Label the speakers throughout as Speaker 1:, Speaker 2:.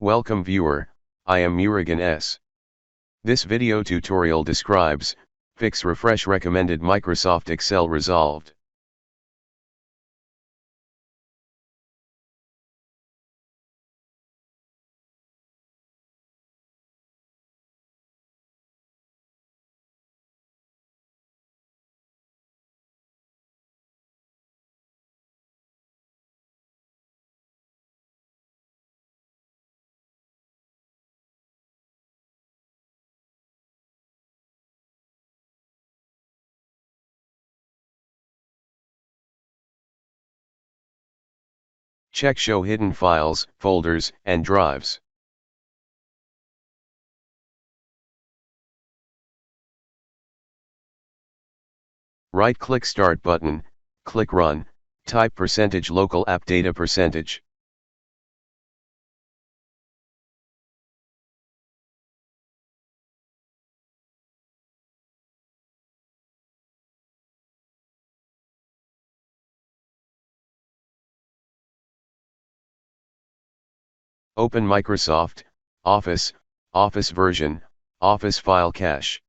Speaker 1: Welcome viewer, I am Murugan S. This video tutorial describes, fix refresh recommended Microsoft Excel resolved. Check Show hidden files, folders, and drives. Right-click Start button, click Run, type %local app data %. Open Microsoft Office, Office version, Office file cache.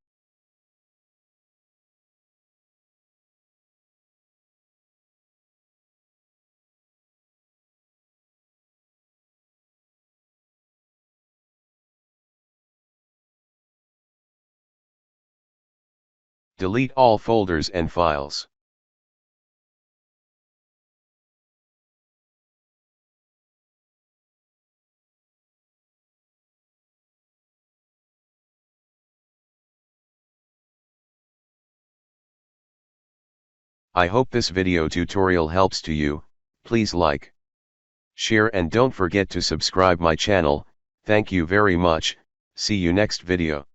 Speaker 1: Delete all folders and files. I hope this video tutorial helps to you. Please like, share and don't forget to subscribe my channel. Thank you very much. See you next video.